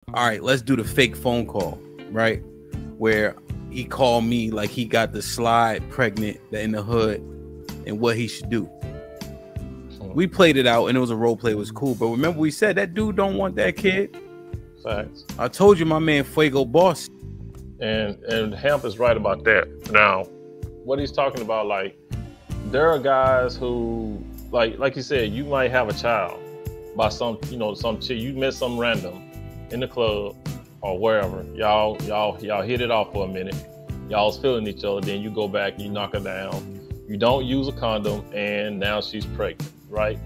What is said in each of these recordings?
All right, let's do the fake phone call, right? Where he called me like he got the slide pregnant in the hood and what he should do. We played it out and it was a role play, it was cool. But remember, we said that dude don't want that kid. Facts. I told you my man Fuego boss. And Hemp is right about that. Now, what he's talking about, like, there are guys who, like you said, you might have a child by some chick you met some random in the club or wherever. Y'all hit it off for a minute. Y'all's feeling each other. Then you go back and you knock her down. You don't use a condom, and now she's pregnant, right?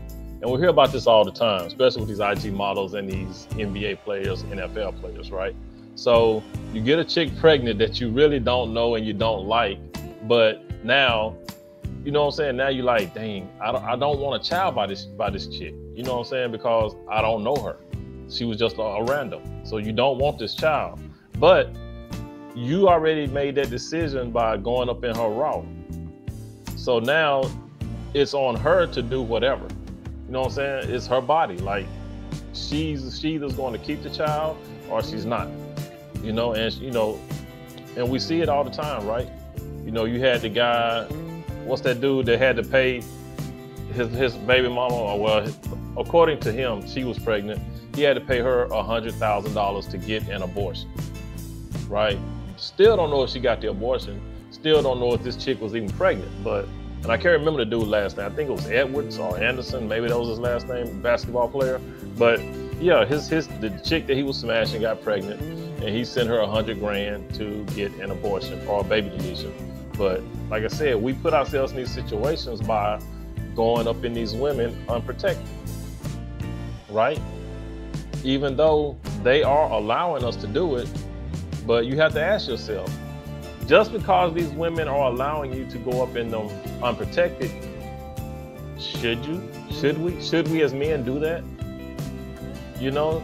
And we hear about this all the time, especially with these IG models and these NBA players, NFL players, right? So you get a chick pregnant that you really don't know and you don't like, but now, you know what I'm saying? Now you're like, dang, I don't want a child by this chick. You know what I'm saying? Because I don't know her. She was just a random. So you don't want this child. But you already made that decision by going up in her route. So now it's on her to do whatever. You know what I'm saying? It's her body. Like she's either going to keep the child or she's not. And we see it all the time, right? You know, you had the guy, what's that dude that had to pay his baby mama, or well, according to him, she was pregnant. He had to pay her $100,000 to get an abortion, right? Still don't know if she got the abortion. Still don't know if this chick was even pregnant, and I can't remember the dude's last name. I think it was Edwards or Anderson. Maybe that was his last name, basketball player. But yeah, the chick that he was smashing got pregnant, and he sent her $100,000 to get an abortion or a baby deletion. But like I said, we put ourselves in these situations by going up in these women unprotected, right? Even though they are allowing us to do it, but you have to ask yourself, just because these women are allowing you to go up in them unprotected, should we as men do that? You know,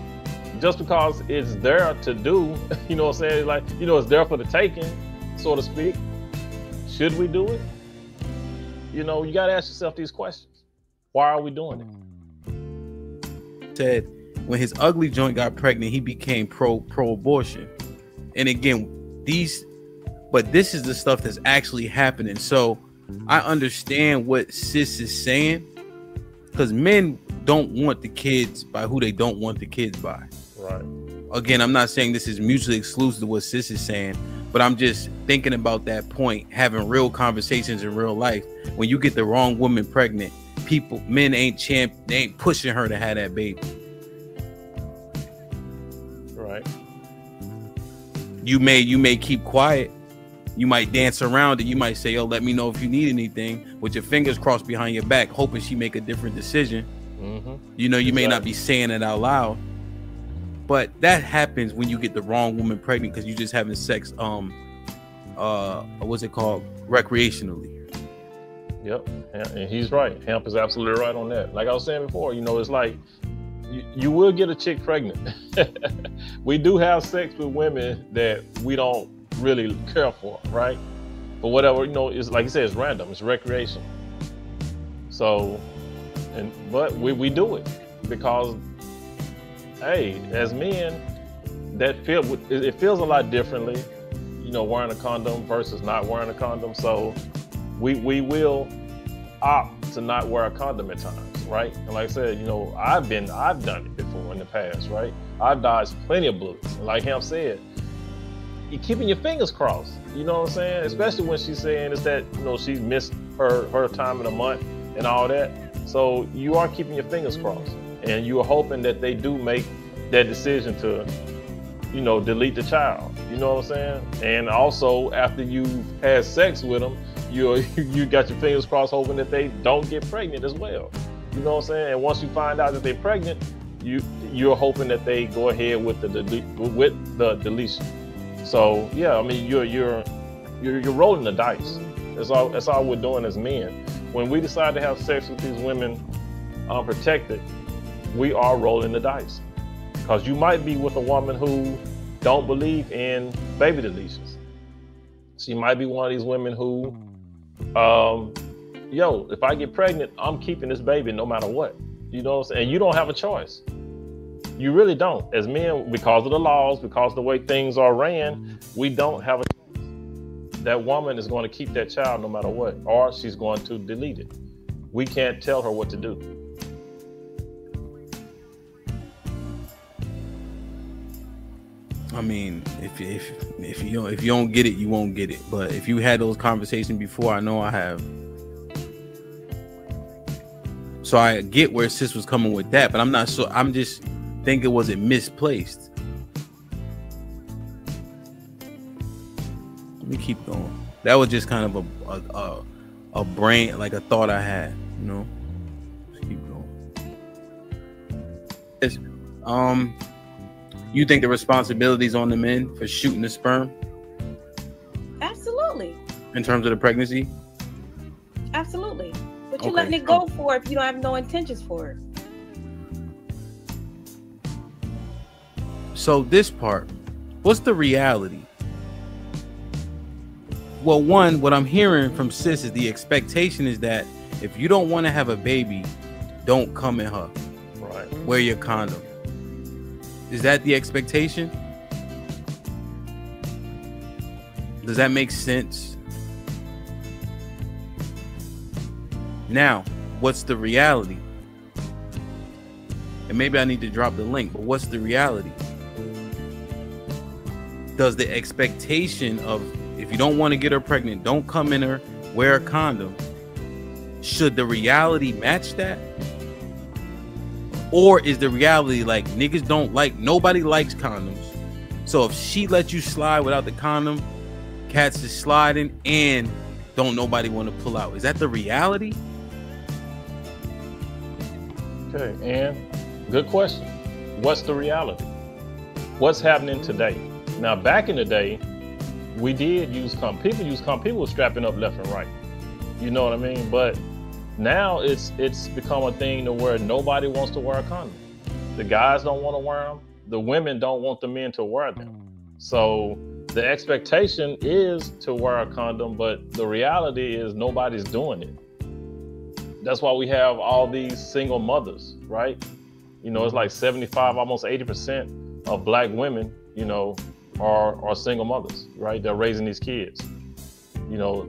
just because it's there to do, you know what I'm saying? Like, you know, it's there for the taking, so to speak. Should we do it? You know, you got to ask yourself these questions. Why are we doing it? Said when his ugly joint got pregnant, he became pro-abortion. And again, this is the stuff that's actually happening. So I understand what sis is saying, because men don't want the kids by who they don't want the kids by. Right. Again, I'm not saying this is mutually exclusive to what sis is saying, but I'm just thinking about that point, having real conversations in real life. When you get the wrong woman pregnant, men they ain't pushing her to have that baby. Right. You may keep quiet. You might dance around it. You might say, "Oh, let me know if you need anything," with your fingers crossed behind your back, hoping she make a different decision. Mm-hmm. You know, you may not be saying it out loud, but that happens when you get the wrong woman pregnant because you just having sex. What's it called? Recreationally. Yep, and he's right. Hemp is absolutely right on that. Like I was saying before, you know, it's like you will get a chick pregnant. We do have sex with women that we don't really care for, right? But whatever, you know, it's like you said, it's random, it's recreation. So, but we do it because, hey, as men, it feels a lot differently, you know, wearing a condom versus not wearing a condom. So we will opt to not wear a condom at times, right? And like I said, you know, I've done it before in the past, right? I've dodged plenty of bullets. And like him said, you're keeping your fingers crossed, you know what I'm saying? Especially when she's saying is that, you know, she's missed her time in a month and all that. So you are keeping your fingers crossed, and you are hoping that they do make that decision to, you know, delete the child. You know what I'm saying? And also, after you've had sex with them, you got your fingers crossed, hoping that they don't get pregnant as well. You know what I'm saying? And once you find out that they're pregnant, you're hoping that they go ahead with the deletion. So yeah, I mean, you're rolling the dice. That's all we're doing as men. When we decide to have sex with these women unprotected, we are rolling the dice. Because you might be with a woman who don't believe in baby deletions. She might be one of these women who, if I get pregnant, I'm keeping this baby no matter what. You know what I'm saying? And you don't have a choice. You really don't. As men, because of the laws, because of the way things are ran, we don't have a choice. That woman is going to keep that child no matter what, or she's going to delete it. We can't tell her what to do. I mean, if you don't get it, you won't get it. But if you had those conversations before, I know I have. So I get where sis was coming with that, but I'm not sure. I'm just thinking, was it misplaced? Let me keep going. That was just kind of a brain, like a thought I had, you know. Let's keep going. You think the responsibility is on the men for shooting the sperm? Absolutely. In terms of the pregnancy? Absolutely. But you're letting it go for if you don't have no intentions for it. So this part, what's the reality? Well, one, what I'm hearing from sis is the expectation is that if you don't want to have a baby, don't come in her. Right. Wear your condom. Is that the expectation? Does that make sense? Now, what's the reality? And maybe I need to drop the link, but what's the reality? Does the expectation of, if you don't want to get her pregnant, don't come in her, wear a condom, should the reality match that? Or is the reality like niggas don't like, nobody likes condoms. So if she lets you slide without the condom, cats is sliding and don't nobody want to pull out. Is that the reality? Okay, and good question. What's the reality? What's happening today? Now, back in the day, we did use condoms. People use condoms. People were strapping up left and right. You know what I mean? But now it's become a thing to where nobody wants to wear a condom. The guys don't want to wear them. The women don't want the men to wear them. So the expectation is to wear a condom, but the reality is nobody's doing it. That's why we have all these single mothers, right? You know, it's like 75, almost 80% of black women, you know, are single mothers, right? They're raising these kids, you know,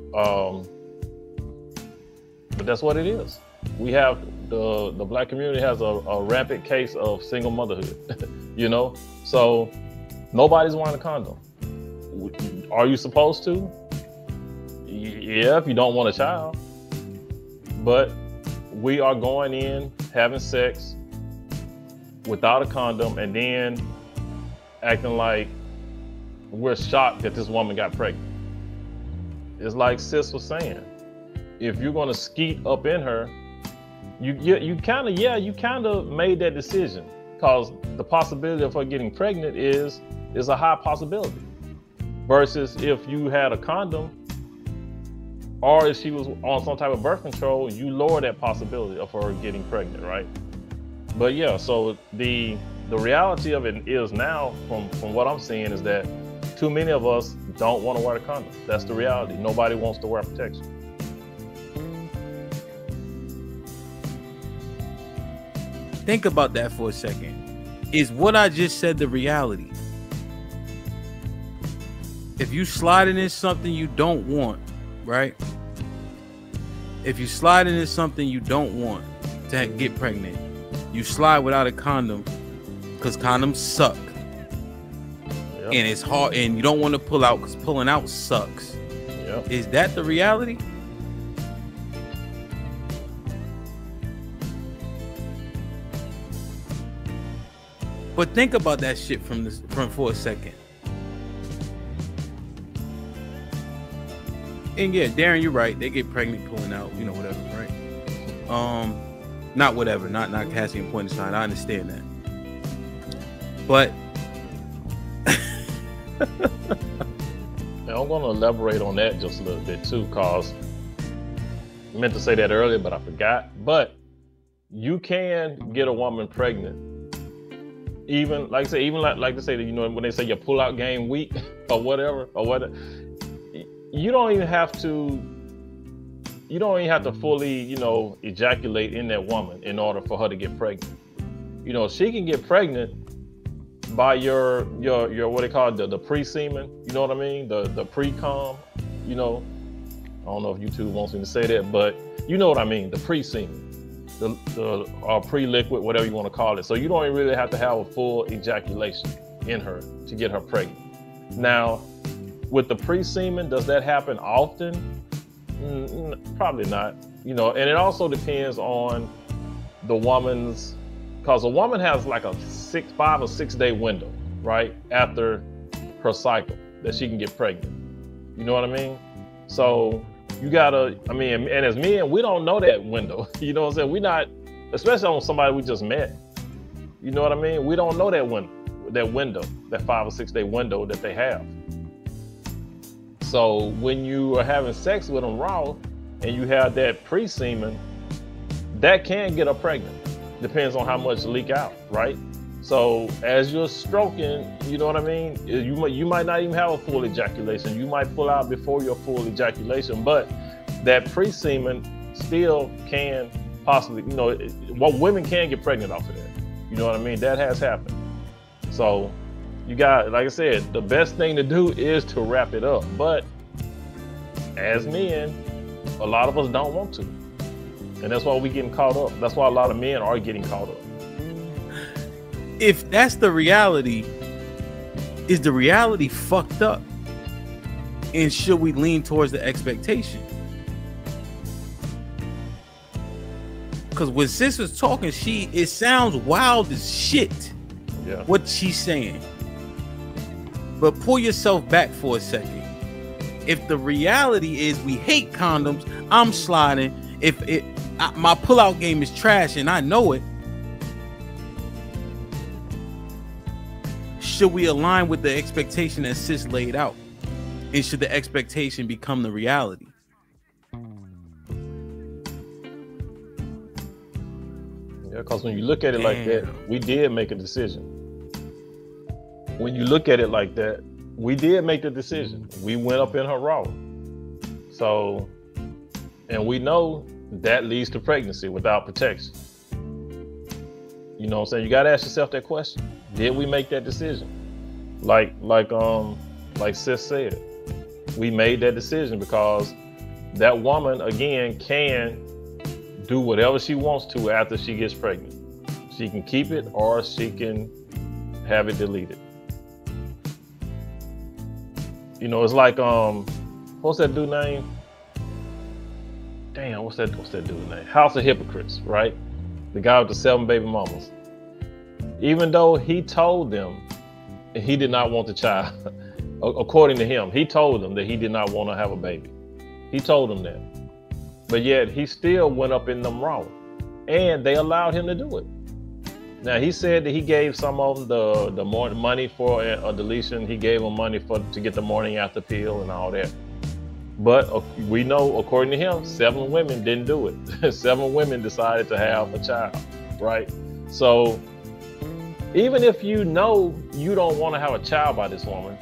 but that's what it is. We have the black community has a rampant case of single motherhood, you know? So nobody's wearing a condom. Are you supposed to? Yeah, if you don't want a child. But we are going in, having sex without a condom, and then acting like we're shocked that this woman got pregnant. It's like sis was saying, if you're gonna skeet up in her, you kind of made that decision, because the possibility of her getting pregnant is a high possibility. Versus if you had a condom, or if she was on some type of birth control, you lower that possibility of her getting pregnant, right? But yeah, so the reality of it is now, from what I'm seeing, is that too many of us don't want to wear a condom. That's the reality. Nobody wants to wear protection. Think about that for a second. Is what I just said the reality? If you sliding in something you don't want, right? If you slide into something you don't want to get pregnant, you slide without a condom because condoms suck. Yep. And it's hard, and you don't want to pull out because pulling out sucks. Yep. Is that the reality? But think about that shit from for a second. And yeah, Darren, you're right. They get pregnant pulling out, you know, whatever, right? Not whatever, not casting a point aside. I understand that. But I'm going to elaborate on that just a little bit too, because I meant to say that earlier, but I forgot. But you can get a woman pregnant, even like they say that, you know, when they say your pull-out game weak or whatever, you don't even have to fully, you know, ejaculate in that woman in order for her to get pregnant. You know, she can get pregnant by your what they call it, the pre-semen, you know what I mean? The pre-com, you know. I don't know if YouTube wants me to say that, but you know what I mean, the pre-semen, the pre-liquid, whatever you want to call it. So you don't really have to have a full ejaculation in her to get her pregnant. Now, with the pre-semen, does that happen often? Probably not, you know, and it also depends on the woman's, because a woman has like a 5 or 6 day window, right, after her cycle that she can get pregnant. You know what I mean? So you gotta, I mean, and as men, we don't know that window. You know what I'm saying? We're not, especially on somebody we just met. You know what I mean? We don't know that window, that 5 or 6 day window that they have. So when you are having sex with them raw and you have that pre-semen, that can get her pregnant. Depends on how much leak out, right? So as you're stroking, you know what I mean? You might not even have a full ejaculation. You might pull out before your full ejaculation, but that pre-semen still can possibly, you know, what women can get pregnant off of that. You know what I mean? That has happened. So you got, like I said, the best thing to do is to wrap it up. But as men, a lot of us don't want to. And that's why we're getting caught up. That's why a lot of men are getting caught up. If that's the reality, is the reality fucked up? And should we lean towards the expectation? Because when sis was talking, it sounds wild as shit. Yeah. What she's saying. But pull yourself back for a second. If the reality is we hate condoms, I'm sliding. My pullout game is trash and I know it. Should we align with the expectation that sis laid out? And should the expectation become the reality? Yeah, because when you look at it like that, we did make a decision. When you look at it like that, we did make the decision. We went up in her raw. So, and we know that leads to pregnancy without protection. You know what I'm saying? You got to ask yourself that question. Did we make that decision? Like sis said, we made that decision because that woman, again, can do whatever she wants to after she gets pregnant. She can keep it or she can have it deleted. You know, it's like, what's that dude name? Damn, what's that dude name? House of Hypocrites, right? The guy with the 7 baby mamas. Even though he told them he did not want the child, according to him, he told them that he did not want to have a baby. He told them that. But yet he still went up in them raw. And they allowed him to do it. Now, he said that he gave some of them the money for a deletion. He gave them money to get the morning after pill and all that. But we know, according to him, 7 women didn't do it. 7 women decided to have a child, right? So even if you know you don't want to have a child by this woman,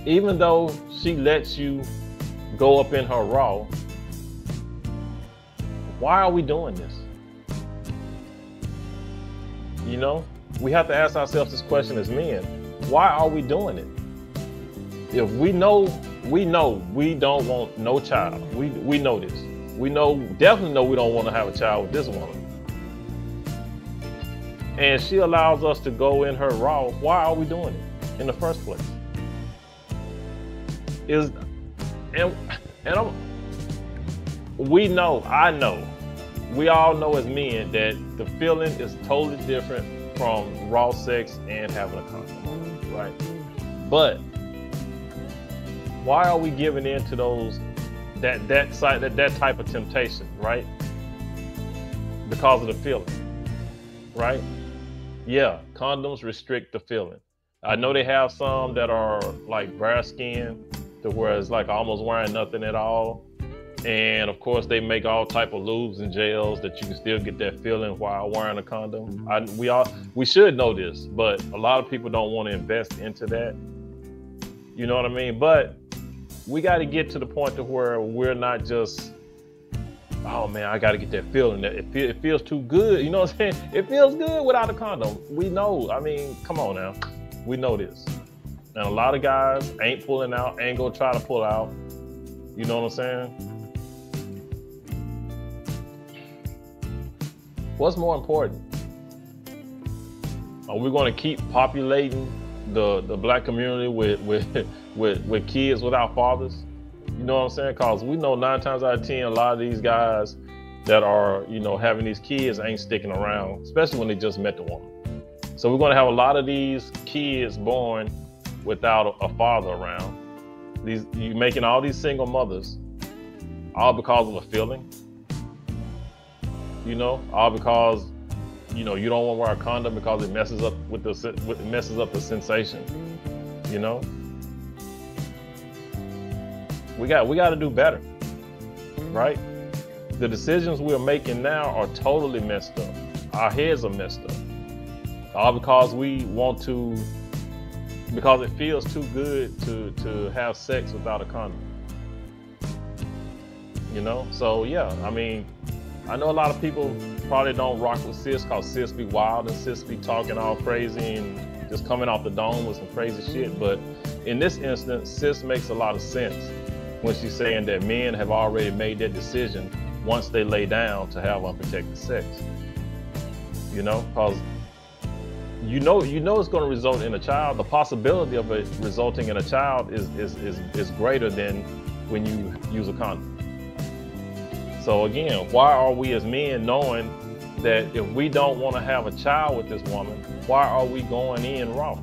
even though she lets you go up in her raw, why are we doing this? You know, we have to ask ourselves this question as men. Why are we doing it? If we know we don't want no child. We know this. We definitely know we don't want to have a child with this woman. And she allows us to go in her raw. Why are we doing it in the first place? I know, we all know as men that the feeling is totally different from raw sex and having a condom, right? But why are we giving in to those that type of temptation, right? Because of the feeling, right? Yeah, condoms restrict the feeling. I know they have some that are like bare skin, to where it's like almost wearing nothing at all. And of course, they make all type of lubes and gels that you can still get that feeling while wearing a condom. We should know this, but a lot of people don't want to invest into that. You know what I mean? But we got to get to the point to where we're not just oh man, I got to get that feeling. That it feels too good. You know what I'm saying? It feels good without a condom. We know. I mean, come on now. We know this. And a lot of guys ain't pulling out, ain't gonna try to pull out. You know what I'm saying? What's more important? Are we going to keep populating the black community with kids without fathers? You know what I'm saying? Because we know 9 times out of 10, a lot of these guys that are, you know, having these kids ain't sticking around, especially when they just met the woman. So we're going to have a lot of these kids born without a father around. You making all these single mothers, all because of a feeling. You know, all because, you know, you don't want to wear a condom because it messes up the sensation. You know, we got to do better, right? The decisions we're making now are totally messed up. Our heads are messed up, all because we want to, because it feels too good to have sex without a condom. You know, so yeah, I mean, I know a lot of people probably don't rock with sis because sis be wild and sis be talking all crazy and just coming off the dome with some crazy shit. But in this instance, sis makes a lot of sense when she's saying that men have already made their decision once they lay down to have unprotected sex. You know, because you know it's going to result in a child. The possibility of it resulting in a child is greater than when you use a condom. So again, why are we as men knowing that if we don't want to have a child with this woman, why are we going in raw?